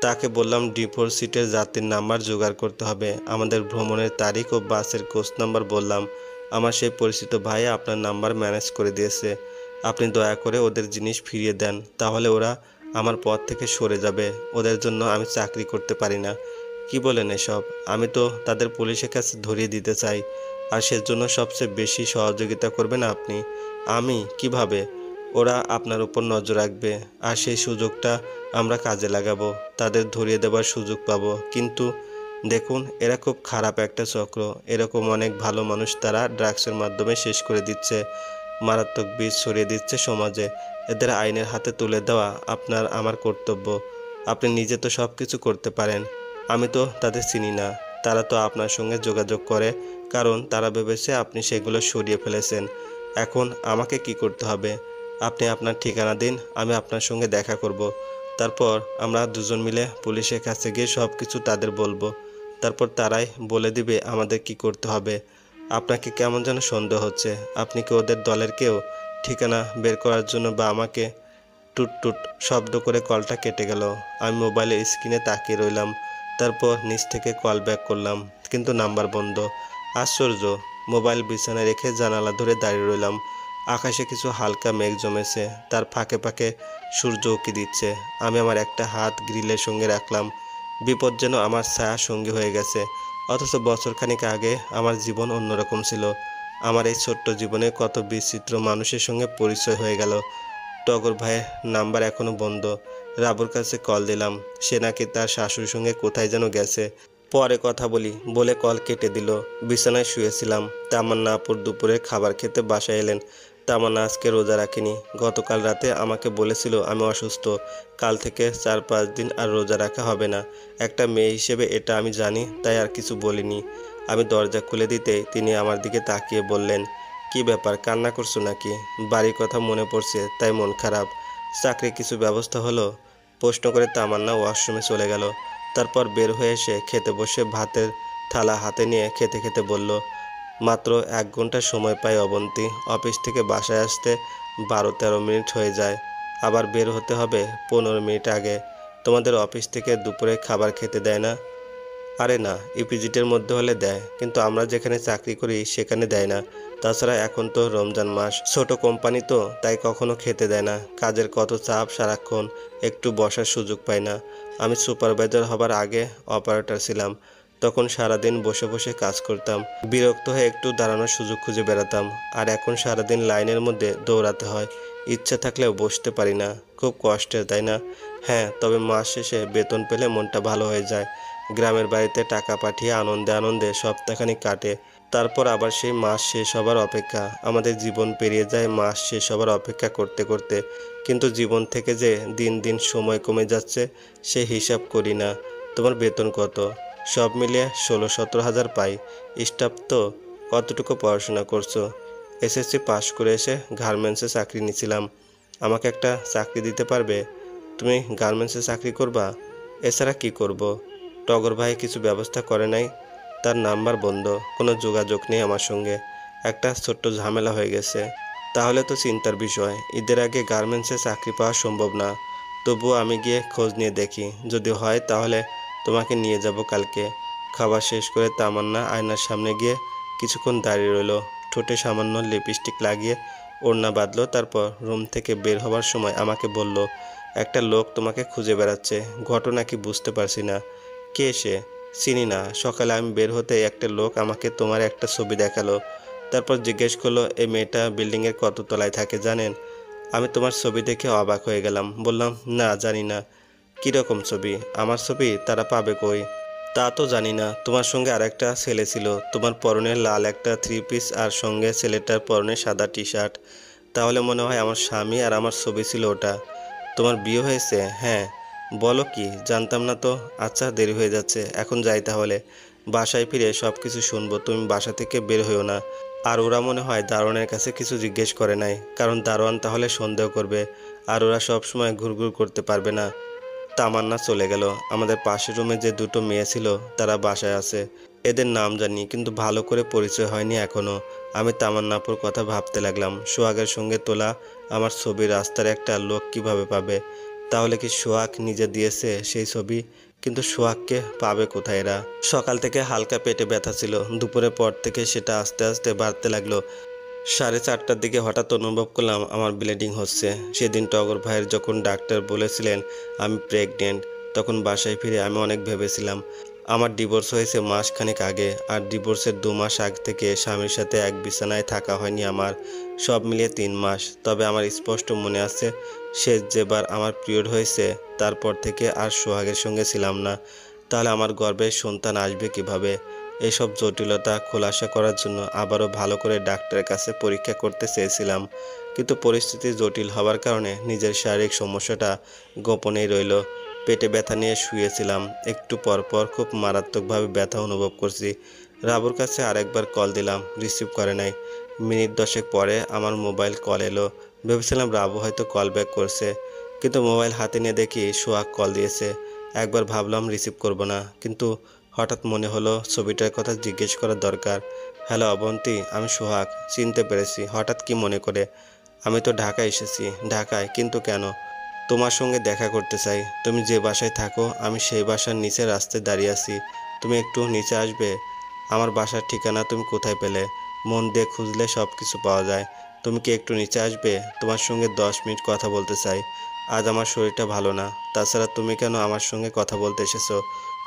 A: তাকে বললাম D4 সিটের যাত্রীর নাম্বার জোগাড় করতে হবে। আমাদের ভ্রমণের তারিখ ও বাসের কোচ নাম্বার বললাম। আমার সেই পরিচিত ভাই আপনার নাম্বার ম্যানেজ করে দিয়েছে। আপনি দয়া করে ওদের জিনিস ফিরিয়ে দেন, তাহলে ওরা আমার পথ থেকে সরে যাবে। ওদের জন্য আমি চাকরি করতে পারি না। কি বলেন এসব? আমি তো তাদের পুলিশের কাছে ধরিয়ে দিতে চাই, আর সেজন্য সবচেয়ে বেশি সহযোগিতা করবেন আপনি। আমি কিভাবে? ওরা আপনার উপর নজর রাখবে, আর সেই সুযোগটা আমরা কাজে লাগাবো, তাদের ধরিয়ে দেবার সুযোগ পাবো। কিন্তু দেখুন, এরা খুব খারাপ একটা চক্র। এরকম অনেক ভালো মানুষ তারা ড্রাগসের মাধ্যমে শেষ করে দিচ্ছে, মারাত্মক বিষ ছড়িয়ে দিচ্ছে সমাজে। এদের আইনের হাতে তুলে দেওয়া আপনার আমার কর্তব্য। আপনি নিজে তো সব কিছু করতে পারেন, আমি তো তাদের চিনি না। তারা তো আপনার সঙ্গে যোগাযোগ করে, কারণ তারা ভেবেছে আপনি সেগুলো সরিয়ে ফেলেছেন। এখন আমাকে কি করতে হবে? আপনি আপনার ঠিকানা দিন, আমি আপনার সঙ্গে দেখা করব। তারপর আমরা দুজন মিলে পুলিশের কাছে গিয়ে সব কিছু তাদের বলবো। তারপর তারাই বলে দিবে আমাদের কি করতে হবে। আপনাকে কেমন যেন সন্দেহ হচ্ছে। আপনি কি ওদের দলের কেউ? ঠিকানা বের করার জন্য বা আমাকে? টুট টুট শব্দ করে কলটা কেটে গেল। আমি মোবাইলের স্ক্রিনে তাকিয়ে রইলাম। তারপর নিচ থেকে কল ব্যাক করলাম, কিন্তু নাম্বার বন্ধ। আশ্চর্য! মোবাইল বিছানায় রেখে জানালা ধরে দাঁড়িয়ে রইলাম। আকাশে কিছু হালকা মেঘ জমেছে, তার ফাঁকে ফাঁকে সূর্য উঁকি দিচ্ছে। আমি আমার একটা হাত গ্রিলের সঙ্গে রাখলাম। বিপদ যেন আমার ছায়া সঙ্গী হয়ে গেছে। অথচ বছরখানেক আগে আমার জীবন অন্যরকম ছিল। আমার এই ছোট্ট জীবনে কত বিচিত্র মানুষের সঙ্গে পরিচয় হয়ে গেল। টগর ভাইয়ের নাম্বার এখনো বন্ধ। রাবুর কাছে কল দিলাম, সে নাকি তার শাশুড়ির সঙ্গে কোথায় যেন গেছে। পরে কথা বলি বলে কল কেটে দিল। বিছানায় শুয়েছিলাম। তামান্না আপুর দুপুরে খাবার খেতে বাসায় এলেন। তামান্না আজকে রোজা রাখেনি। গতকাল রাতে আমাকে বলেছিল আমি অসুস্থ, কাল থেকে 4-5 দিন আর রোজা রাখা হবে না। একটা মেয়ে হিসেবে এটা আমি জানি, তাই আর কিছু বলিনি। আমি দরজা খুলে দিতেই তিনি আমার দিকে তাকিয়ে বললেন, কি ব্যাপার, কান্না করছো নাকি? বাড়ির কথা মনে পড়ছে তাই মন খারাপ? চাকরির কিছু ব্যবস্থা হলো? প্রশ্ন করে তামান্না ওয়াশরুমে চলে গেল। তারপর বের হয়ে এসে খেতে বসে ভাতের থালা হাতে নিয়ে খেতে খেতে বলল, মাত্র 1 ঘন্টা সময় পাই অবন্তী। অফিস থেকে বাসায় আসতে 12-13 মিনিট হয়ে যায়। আবার বের হতে হবে 15 মিনিট আগে। তোমাদের অফিস থেকে দুপুরে খাবার খেতে দেয় না? আরে না, ইপিজিটের মধ্যে হলে দেয়, কিন্তু আমরা যেখানে চাকরি করি সেখানে দেয় না। তাছাড়া এখন তো রমজান মাস, ছোট কোম্পানি তো, তাই কখনো খেতে দেয় না। কাজের কত চাপ সারাক্ষণ, একটু বসার সুযোগ পাই না। আমি সুপারভাইজার হবার আগে অপারেটর ছিলাম, তখন সারাদিন বসে বসে কাজ করতাম। বিরক্ত হয়ে একটু দাঁড়ানোর সুযোগ খুঁজে বেড়াতাম। আর এখন সারাদিন লাইনের মধ্যে দৌড়াতে হয়, ইচ্ছে থাকলেও বসতে পারি না। খুব কষ্টের, তাই না? হ্যাঁ, তবে মাস শেষে বেতন পেলে মনটা ভালো হয়ে যায়। গ্রামের বাড়িতে টাকা পাঠিয়ে আনন্দে আনন্দে সপ্তাহখানেক কাটে। তারপর আবার সেই মাস শেষ হবার অপেক্ষা। আমাদের জীবন পেরিয়ে যায় মাস শেষ হবার অপেক্ষা করতে করতে। কিন্তু জীবন থেকে যে দিন দিন সময় কমে যাচ্ছে সে হিসাব করি না। তোমার বেতন কত? সব মিলিয়ে 16-17 হাজার পাই। স্টাফ তো। কতটুকু পড়াশোনা করছো? এসএসসি পাশ করে এসে গার্মেন্টসে চাকরি নিয়েছিলাম। আমাকে একটা চাকরি দিতে পারবে? তুমি গার্মেন্টসে চাকরি করবা? এছাড়া কি করব? টগর ভাই কিছু ব্যবস্থা করে নাই? তার নাম্বার বন্ধ, কোনো যোগাযোগ নেই আমার সঙ্গে। একটা ছোট্ট ঝামেলা হয়ে গেছে। তাহলে তো চিন্তার বিষয়। ঈদের আগে গার্মেন্টসে চাকরি পাওয়া সম্ভব না। তবুও আমি গিয়ে খোঁজ নিয়ে দেখি, যদি হয় তাহলে তোমাকে নিয়ে যাব কালকে। খাবার শেষ করে তামান্না আয়নার সামনে গিয়ে কিছুক্ষণ দাঁড়িয়ে রইল। ঠোঁটে সামান্য লিপস্টিক লাগিয়ে ওড়না বাঁধলো। তারপর রুম থেকে বের হবার সময় আমাকে বলল, একটা লোক তোমাকে খুঁজে বেড়াচ্ছে। ঘটনা কি বুঝতে পারছি না। কে সে? চিনি না। সকালে আমি বের হতে একটা লোক আমাকে তোমার একটা ছবি দেখালো। তারপর জিজ্ঞেস করলো, এই মেয়েটা বিল্ডিংয়ের কত তলায় থাকে জানেন? আমি তোমার ছবি দেখে অবাক হয়ে গেলাম। বললাম, না জানি না। কীরকম ছবি? আমার ছবি তারা পাবে কই? তা তো জানি না। তোমার সঙ্গে আরেকটা ছেলে ছিল, তোমার পরনে লাল একটা 3 পিস আর সঙ্গে ছেলেটার পরনে সাদা টি শার্ট। তাহলে মনে হয় আমার স্বামী আর আমার ছবি ছিল ওটা। তোমার বিয়ে হয়েছে? হ্যাঁ। বলো কি, জানতাম না তো। আচ্ছা, দেরি হয়ে যাচ্ছে, এখন যাই তাহলে। বাসায় ফিরে সব কিছু শুনবো। তুমি বাসা থেকে বের হইও না। আর ওরা মনে হয় দারোয়ানের কাছে কিছু জিজ্ঞেস করে নাই, কারণ দারোয়ান তাহলে সন্দেহ করবে, আর ওরা সব সময় ঘুরঘুর করতে পারবে না। তামান্না চলে গেল। আমাদের পাশের রুমে যে দুটো মেয়ে ছিল তারা বাসায় আছে। এদের নাম জানি, কিন্তু ভালো করে পরিচয় হয়নি এখনো। আমি তামান্নাপুর কথা ভাবতে লাগলাম। সোহাগের সঙ্গে তোলা আমার ছবি রাস্তার একটা লোক কিভাবে পাবে? তাহলে কি সোহাগ নিজে দিয়েছে সেই ছবি? কিন্তু সোহাগকে পাবে কোথায় এরা? সকাল থেকে হালকা পেটে ব্যথা ছিল। দুপুরের পর থেকে সেটা আস্তে আস্তে বাড়তে লাগলো। 4:30টার দিকে হঠাৎ অনুভব করলাম আমার ব্লিডিং হচ্ছে। সেদিন টগর ভাইয়ের যখন ডাক্তার বলেছিলেন আমি প্রেগনেন্ট, তখন বাসায় ফিরে আমি অনেক ভেবেছিলাম। আমার ডিভোর্স হয়েছে মাসখানেক আগে, আর ডিভোর্সের 2 মাস আগ থেকে স্বামীর সাথে এক বিছানায় থাকা হয়নি আমার। সব মিলিয়ে 3 মাস। তবে আমার স্পষ্ট মনে আছে, শেষ যেবার আমার পিরিয়ড হয়েছে তারপর থেকে আর সোহাগের সঙ্গে ছিলাম না। তাহলে আমার গর্ভে সন্তান আসবে কিভাবে? এসব জটিলতা খোলাসা করার জন্য আবারও ভালো করে ডাক্তারের কাছে পরীক্ষা করতে চেয়েছিলাম, কিন্তু পরিস্থিতি জটিল হওয়ার কারণে নিজের শারীরিক সমস্যাটা গোপনেই রইল। পেটে ব্যথা নিয়ে শুয়েছিলাম, একটু পরপর খুব মারাত্মকভাবে ব্যথা অনুভব করছি। রাবুর কাছে আরেকবার কল দিলাম, রিসিভ করে নাই। মিনিট 10 পরে আমার মোবাইল কল এলো। ভেবেছিলাম রাবু হয়তো কল ব্যাক করছে, কিন্তু মোবাইল হাতে নিয়ে দেখি সোহাগ কল দিয়েছে। একবার ভাবলাম রিসিভ করব না, কিন্তু হঠাৎ মনে হলো ছবিটার কথা জিজ্ঞেস করা দরকার। হ্যালো অবন্তী, আমি সোহাগ। চিনতে পেরেছি। হঠাৎ কি মনে করে? আমি তো ঢাকায় এসেছি। ঢাকায়? কিন্তু কেন? তোমার সঙ্গে দেখা করতে চাই। তুমি যে বাসায় থাকো আমি সেই বাসার নিচে রাস্তায় দাঁড়িয়ে আছি। তুমি একটু নিচে আসবে? আমার বাসার ঠিকানা তুমি কোথায় পেলে? মন দিয়ে খুঁজলে সব কিছু পাওয়া যায়। তুমি কি একটু নিচে আসবে? তোমার সঙ্গে 10 মিনিট কথা বলতে চাই। আজ আমার শরীরটা ভালো না। তাছাড়া তুমি কেন আমার সঙ্গে কথা বলতে এসেছো?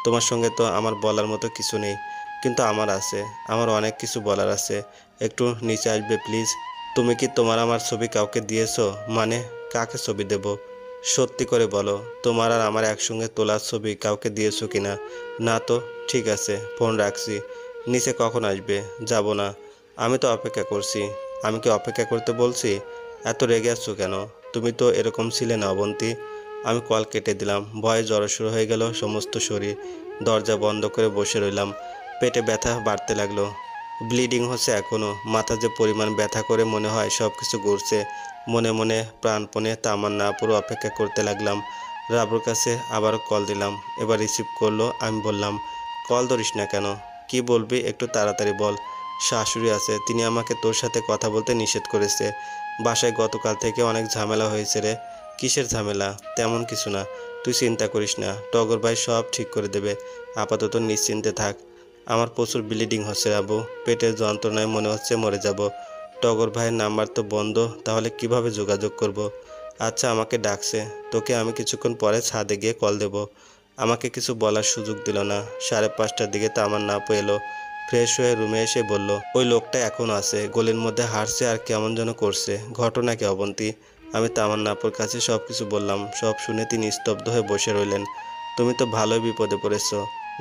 A: তোমার সঙ্গে তো আমার বলার মতো কিছু নেই, কিন্তু আমার আছে। আমার অনেক কিছু বলার আছে। একটু নিচে আসবে প্লিজ? তুমি কি তোমার আমার ছবি কাউকে দিয়েছো? মানে কাকে ছবি দেব? সত্যি করে বলো, তোমার আর আমার একসঙ্গে তোলার ছবি কাউকে দিয়েছো কিনা? না তো। ঠিক আছে, ফোন রাখছি। নিচে কখন আসবে? যাব না। আমি তো অপেক্ষা করছি। আমি কি অপেক্ষা করতে বলছি? এত রেগে আছো কেন? তুমি তো এরকম ছিলে না অবন্তী। আমি কল কেটে দিলাম। ভয়ে জড়সড় হয়ে গেল সমস্ত শরীর। দরজা বন্ধ করে বসে রইলাম। পেটে ব্যথা বাড়তে লাগলো। ব্লিডিং হচ্ছে এখনও। মাথা যে পরিমাণ ব্যথা করে মনে হয় সব কিছু ঘুরছে। মনে মনে প্রাণপণে তামান্না পুরো অপেক্ষা করতে লাগলাম। রাবুর কাছে আবারও কল দিলাম। এবার রিসিভ করলো। আমি বললাম, কল ধরিস না কেন? কি বলবি একটু তাড়াতাড়ি বল। শাশুড়ি আছে, তিনি আমাকে তোর সাথে কথা বলতে নিষেধ করেছে। বাসায় গতকাল থেকে অনেক ঝামেলা হয়েছে রে। কিসের ঝামেলা? তেমন কিছু না, তুই চিন্তা করিস না। টগর ভাই সব ঠিক করে দেবে। আপাতত নিশ্চিন্তে থাক। আমার প্রচুর ব্লিডিং হচ্ছে রাবু। পেটের যন্ত্রণায় মনে হচ্ছে মরে যাব। টগর ভাইয়ের নাম্বার তো বন্ধ, তাহলে কিভাবে যোগাযোগ করব? আচ্ছা, আমাকে ডাকছে। তোকে আমি কিছুক্ষণ পরে ছাদে গিয়ে কল দেব। আমাকে কিছু বলার সুযোগ দিল না। 5:30টার দিকে তামান্না এলো। ফ্রেশ হয়ে রুমে এসে বলল, ওই লোকটা এখনও আছে, গলির মধ্যে হাঁটছে আর কেমন যেন করছে। ঘটনা কি অবন্তী? আমি তামান্নাপুর কাছে সব কিছু বললাম। সব শুনে তিনি স্তব্ধ হয়ে বসে রইলেন। তুমি তো ভালোই বিপদে পড়েছো।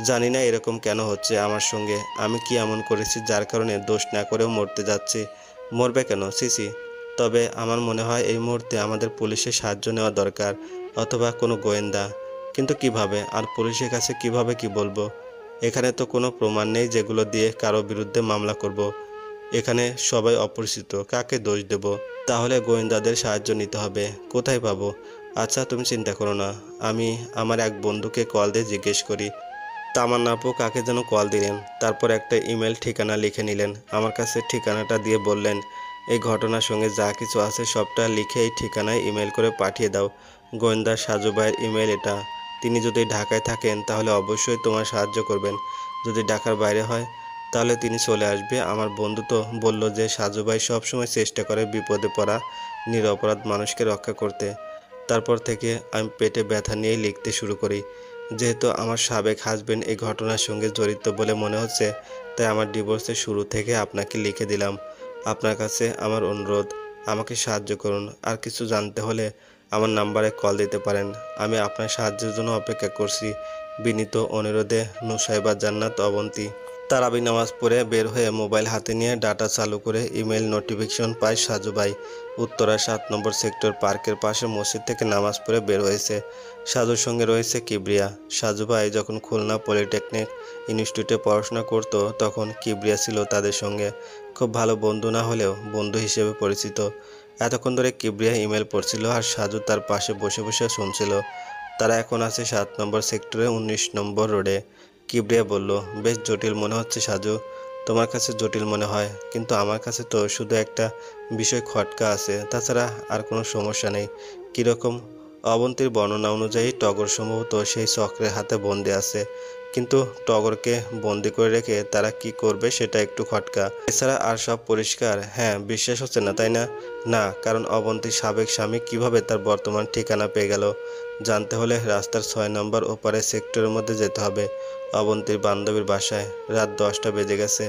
A: জানি না এরকম কেন হচ্ছে আমার সঙ্গে। আমি কি এমন করেছি যার কারণে দোষ না করেও মরতে যাচ্ছি? মরবে কেন? সিসি। তবে আমার মনে হয় এই মুহূর্তে আমাদের পুলিশের সাহায্য নেওয়া দরকার, অথবা কোনো গোয়েন্দা। কিন্তু কিভাবে? আর পুলিশের কাছে কিভাবে কি বলবো? এখানে তো কোনো প্রমাণ নেই যেগুলো দিয়ে কারো বিরুদ্ধে মামলা করব। এখানে সবাই অপরিচিত, কাকে দোষ দেব? তাহলে গোয়েন্দাদের সাহায্য নিতে হবে। কোথায় পাবো? আচ্ছা তুমি চিন্তা করো না, আমি আমার এক বন্ধুকে কল দিয়ে জিজ্ঞেস করি। তামান্না আপু কাকে যেন কল দিলেন, তারপর একটা ইমেল ঠিকানা লিখে নিলেন। আমার কাছে ঠিকানাটা দিয়ে বললেন, এই ঘটনার সঙ্গে যা কিছু আছে সবটা লিখে এই ঠিকানায় ইমেল করে পাঠিয়ে দাও। গোয়েন্দা সাজু ভাইয়ের ইমেল এটা। তিনি যদি ঢাকায় থাকেন তাহলে অবশ্যই তোমার সাহায্য করবেন। যদি ঢাকার বাইরে হয় তাহলে তিনি চলে আসবে। আমার বন্ধু তো বলল যে সাজু ভাই সবসময় চেষ্টা করে বিপদে পড়া নিরপরাধ মানুষকে রক্ষা করতে। তারপর থেকে আমি পেটে ব্যথা নিয়েই লিখতে শুরু করি। যেহেতু আমার সাবেক হাজবেন্ড এই ঘটনার সঙ্গে জড়িত বলে মনে হচ্ছে, তাই আমার ডিভোর্সের শুরু থেকে আপনাকে লিখে দিলাম। আপনার কাছে আমার অনুরোধ, আমাকে সাহায্য করুন। আর কিছু জানতে হলে আমার নাম্বারে কল দিতে পারেন। আমি আপনার সাহায্যের জন্য অপেক্ষা করছি। বিনীত অনুরোধে, নুসাইবা জান্নাত অবন্তী। তারাবি নামাজ পড়ে বের হয়ে মোবাইল হাতে নিয়ে ডাটা চালু করে ইমেল নোটিফিকেশন পায় সাজু ভাই। উত্তরা 7 নম্বর সেক্টর পার্কের পাশে মসজিদ থেকে নামাজ পড়ে বের হয়েছে। সাজুর সঙ্গে রয়েছে কিবরিয়া। সাজু ভাই যখন খুলনা পলিটেকনিক ইনস্টিটিউটে পড়াশোনা করত তখন কিবরিয়া ছিল তাদের সঙ্গে। খুব ভালো বন্ধু না হলেও বন্ধু হিসেবে পরিচিত। এতক্ষণ ধরে কিবরিয়া ইমেল পড়ছিল আর সাজু তার পাশে বসে বসে শুনছিল। তারা এখন আছে 7 নম্বর সেক্টরে 19 নম্বর রোডে। কিবরিয়া বলল, বেশ জটিল মনে হচ্ছে সাজু। তোমার কাছে জটিল মনে হয়, কিন্তু আমার কাছে তো শুধু একটা বিষয় খটকা আছে, তাছাড়া আর কোনো সমস্যা নেই। কীরকম? অবন্তীর বর্ণনা অনুযায়ী টগর সম্ভবত সেই চক্রের হাতে বন্দি আছে, কিন্তু টগরকে বন্দি করে রেখে তারা কি করবে সেটা একটু খটকা। এছাড়া আর সব পরিষ্কার। হ্যাঁ, বিশ্বাস হচ্ছে না তাই না? না, কারণ অবন্তীর সাবেক স্বামী কিভাবে তার বর্তমান ঠিকানা পেয়ে গেল? জানতে হলে রাস্তার 6 নম্বর ওপারে সেক্টরের মধ্যে যেতে হবে, অবন্তীর বান্ধবীর বাসায়। রাত 10টা বেজে গেছে।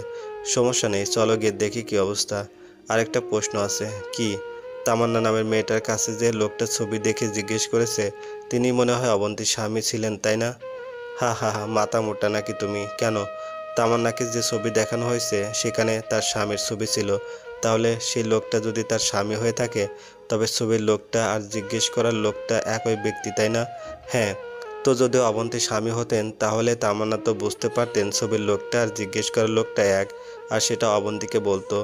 A: সমস্যা নেই, চলো গিয়ে দেখি কি অবস্থা। আরেকটা প্রশ্ন আছে। কি? তামান্না নামের মেয়েটার কাছে যে লোকটা ছবি দেখে জিজ্ঞেস করেছে, তিনি মনে হয় অবন্তীর স্বামী ছিলেন তাই না? হা হা হা, মাথা মোটা নাকি তুমি? কেন? তামান্নাকে যে ছবি দেখানো হয়েছে সেখানে তার স্বামীর ছবি ছিল। তাহলে সেই লোকটা যদি তার স্বামী হয়ে থাকে, তবে ছবির লোকটা আর জিজ্ঞেস করার লোকটা একই ব্যক্তি তাই না? হ্যাঁ। তো যদি অবন্তীর স্বামী হতেন তাহলে তামান্না তো বুঝতে পারতেন ছবির লোকটা আর জিজ্ঞেস করার লোকটা এক, আর সেটা অবন্তীকে বলতো।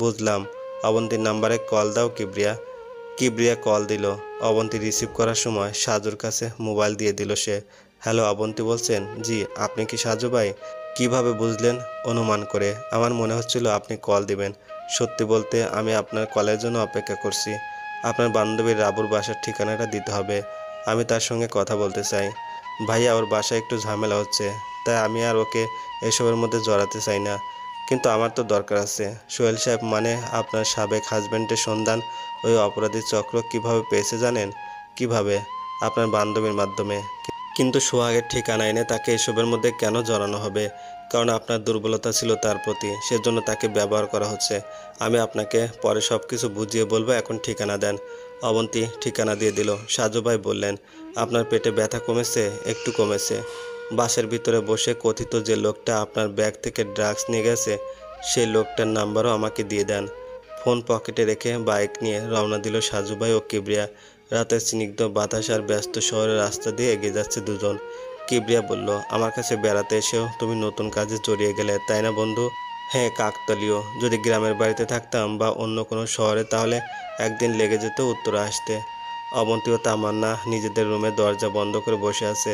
A: বুঝলাম। অবন্তীর নাম্বারে কল দাও কিবরিয়া। কিবরিয়া কল দিল। অবন্তী রিসিভ করার সময় সাজুর কাছে মোবাইল দিয়ে দিল সে। হ্যালো, অবন্তী বলছেন? জি, আপনি কি সাজু ভাই? কিভাবে বুঝলেন? অনুমান করে। আমার মনে হচ্ছিল আপনি কল দিবেন। সত্যি বলতে আমি আপনার কলের জন্য অপেক্ষা করছি। আপনার বান্ধবীর রাবুর বাসার ঠিকানাটা দিতে হবে, আমি তার সঙ্গে কথা বলতে চাই। ভাইয়া, ওর বাসায় একটু ঝামেলা হচ্ছে, তাই আমি আর ওকে এসবের মধ্যে জড়াতে চাই না। কিন্তু আমার তো দরকার আছে। সোহেল সাহেব, মানে আপনার সাবেক হাজবেন্ডের সন্ধান ওই অপরাধী চক্র কিভাবে পেয়েছে জানেন? কিভাবে? আপনার বান্ধবীর মাধ্যমে। কিন্তু সোহাগের ঠিকানা এনে তাকে এসবের মধ্যে কেন জড়ানো হবে? কারণ আপনার দুর্বলতা ছিল তার প্রতি, সেজন্য তাকে ব্যবহার করা হচ্ছে। আমি আপনাকে পরে সব কিছু বুঝিয়ে বলবো, এখন ঠিকানা দেন। অবন্তী ঠিকানা দিয়ে দিল। সাজু ভাই বললেন, আপনার পেটে ব্যথা কমেছে? একটু কমেছে। বাসের ভিতরে বসে কথিত যে লোকটা আপনার ব্যাগ থেকে ড্রাগস নিয়ে গেছে, সেই লোকটার নাম্বারও আমাকে দিয়ে দেন। ফোন পকেটে রেখে বাইক নিয়ে রওনা দিল সাজু ভাই ও কিবরিয়া। রাতের স্নিগ্ধ বাতাস আর ব্যস্ত শহরের রাস্তা দিয়ে এগিয়ে যাচ্ছে দুজন। কিবরিয়া বলল, আমার কাছে বেড়াতে এসেও তুমি নতুন কাজে জড়িয়ে গেলে তাই না বন্ধু? হ্যাঁ, কাকতালীয়। যদি গ্রামের বাড়িতে থাকতাম বা অন্য কোনো শহরে তাহলে একদিন লেগে যেত উত্তরে আসতে। অবন্তী ও তামান্না নিজেদের রুমে দরজা বন্ধ করে বসে আছে।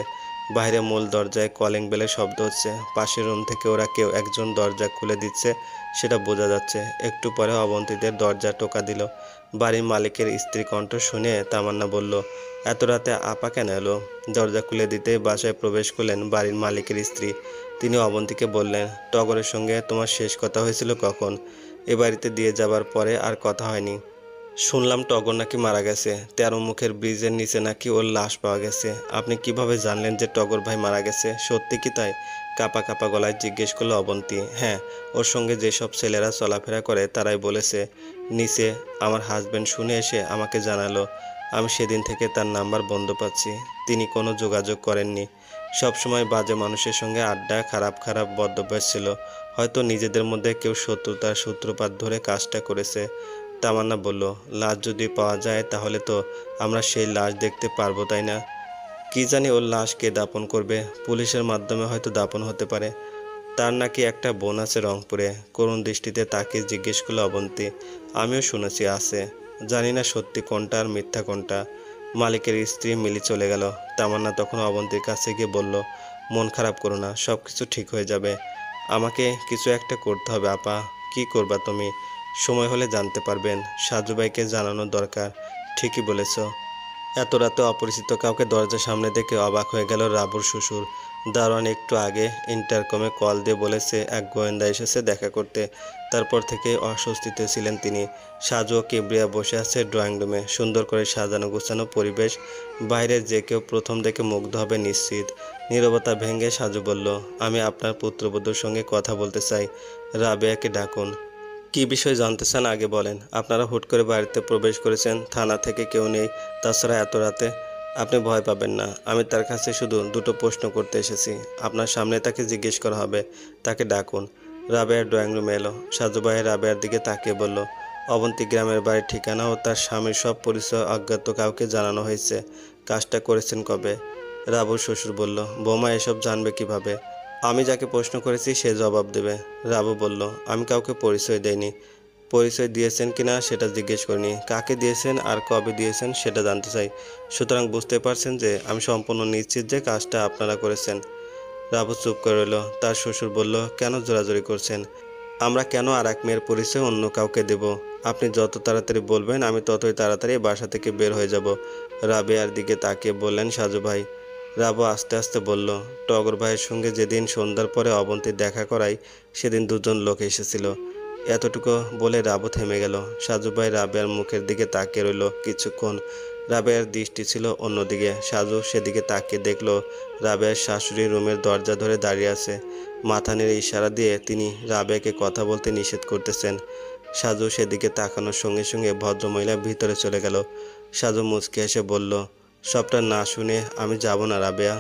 A: বাইরে মূল দরজায় কলিং বেলের শব্দ হচ্ছে। পাশের রুম থেকে ওরা কেউ একজন দরজা খুলে দিচ্ছে, সেটা বোঝা যাচ্ছে। একটু পরে অবন্তীদের দরজা টোকা দিল। বাড়ির মালিকের স্ত্রী কণ্ঠ শুনে তামান্না বলল, এত রাতে আপা কেন এলো? দরজা খুলে দিতেই বাসায় প্রবেশ করলেন বাড়ির মালিকের স্ত্রী। তিনি অবন্তীকে বললেন, টগরের সঙ্গে তোমার শেষ কথা হয়েছিল কখন? এ বাড়িতে দিয়ে যাবার পরে আর কথা হয়নি। শুনলাম টগর নাকি মারা গেছে। 13 মুখের ব্রিজের নিচে নাকি ওর লাশ পাওয়া গেছে। আপনি কিভাবে জানলেন যে টগর ভাই মারা গেছে? সত্যি কি তাই? কাপা কাপা গলায় জিজ্ঞেস করলো অবন্তী। হ্যাঁ, ওর সঙ্গে যেসব ছেলেরা চলাফেরা করে তারাই বলেছে। নিচে আমার হাজবেন্ড শুনে এসে আমাকে জানালো। আমি সেদিন থেকে তার নাম্বার বন্ধ পাচ্ছি। তিনি কোনো যোগাযোগ করেননি। সবসময় বাজে মানুষের সঙ্গে আড্ডা, খারাপ খারাপ বদভ্যাস ছিল। হয়তো নিজেদের মধ্যে কেউ শত্রুতার সূত্রপাত ধরে কাজটা করেছে। তামান্না বলল, লাশ যদি পাওয়া যায় তাহলে তো আমরা সেই লাশ দেখতে পারবো তাই না? কি জানি ওর লাশ কে দাপন করবে। পুলিশের মাধ্যমে হয়তো দাপন হতে পারে। তার নাকি একটা বোন আছে রংপুরে। করুণ দৃষ্টিতে তাকে জিজ্ঞেস করলো অবন্তী। আমিও শুনেছি আছে, জানি না সত্যি কোনটা আর মিথ্যা কোনটা। মালিকের স্ত্রী মিলি চলে গেল। তামান্না তখন অবন্তীর কাছে গিয়ে বলল, মন খারাপ করো না, সব কিছু ঠিক হয়ে যাবে। আমাকে কিছু একটা করতে হবে আপা। কি করবা তুমি? সময় হলে জানতে পারবেন। সাজু ভাইকে জানানো দরকার। ঠিকই বলেছ। এত রাতে অপরিচিত কাউকে দরজার সামনে দেখে অবাক হয়ে গেল রাবুর শ্বশুর। দারোয়ান একটু আগে ইন্টারকমে কল দিয়ে বলেছে এক গোয়েন্দা এসেছে দেখা করতে। তারপর থেকে অস্বস্তিতে ছিলেন তিনি। সাজু ও কিবরিয়া বসে আছে ড্রয়িং রুমে। সুন্দর করে সাজানো গোছানো পরিবেশ। বাইরে যে কেউ প্রথম দেখে মুগ্ধ হবে নিশ্চিত। নীরবতা ভেঙে সাজু বলল, আমি আপনার পুত্রবধূর সঙ্গে কথা বলতে চাই। রাবেয়াকে ডাকুন। কি বিষয় জানতে চান আগে বলেন। আপনারা হুট করে বাড়িতে প্রবেশ করেছেন, থানা থেকে কেউ নেই, তাছাড়া এত রাতে। আপনি ভয় পাবেন না, আমি তার কাছে শুধু দুটো প্রশ্ন করতে এসেছি। আপনার সামনে তাকে জিজ্ঞেস করা হবে। তাকে ডাকুন। রাবেয়ার ড্রয়িং রুমে এলো। সাজু ভাই রাবেয়ার দিকে তাকিয়ে বলল, অবন্তী গ্রামের বাড়ির ঠিকানা ও তার স্বামীর সব পরিচয় অজ্ঞাত কাউকে জানানো হয়েছে। কাজটা করেছেন কবে? রাবুর শ্বশুর বলল, বৌমা এসব জানবে কিভাবে? আমি যাকে প্রশ্ন করেছি সে জবাব দেবে। রাবু বলল, আমি কাউকে পরিচয় দেইনি। পরিচয় দিয়েছেন কিনা সেটা জিজ্ঞেস করিনি। কাকে দিয়েছেন আর কবে দিয়েছেন সেটা জানতে চাই। সুতরাং বুঝতে পারছেন যে আমি সম্পূর্ণ নিশ্চিত যে কাজটা আপনারা করেছেন। রাবু চুপ করে রইল। তার শ্বশুর বলল, কেন জোরাজুরি করছেন? আমরা কেন আর এক মেয়ের পরিচয় অন্য কাউকে দেব? আপনি যত তাড়াতাড়ি বলবেন আমি ততই তাড়াতাড়ি বাসা থেকে বের হয়ে যাব। রাবেয়ার দিকে তাকিয়ে বললেন সাজু ভাই। রাবু আস্তে আস্তে বলল, টগর ভাইয়ের সঙ্গে যেদিন সন্ধ্যার পরে অবন্তীর দেখা করাই সেদিন দুজন লোক এসেছিল। এতটুকু বলে রাবু থেমে গেল। সাজু ভাই রাবেয়ার মুখের দিকে তাকিয়ে রইল কিছুক্ষণ। রাবেয়ার দৃষ্টি ছিল অন্যদিকে। সাজু সেদিকে তাকিয়ে দেখল রাবেয়ার শাশুড়ি রুমের দরজা ধরে দাঁড়িয়ে আছে। মাথা নেড়ে ইশারা দিয়ে তিনি রাবেয়াকে কথা বলতে নিষেধ করতেছেন। সাজু সেদিকে তাকানোর সঙ্গে সঙ্গে ভদ্রমহিলা ভিতরে চলে গেল। সাজু মুচকি এসে বলল, সবটা না শুনে আমি যাব না রাবেয়া।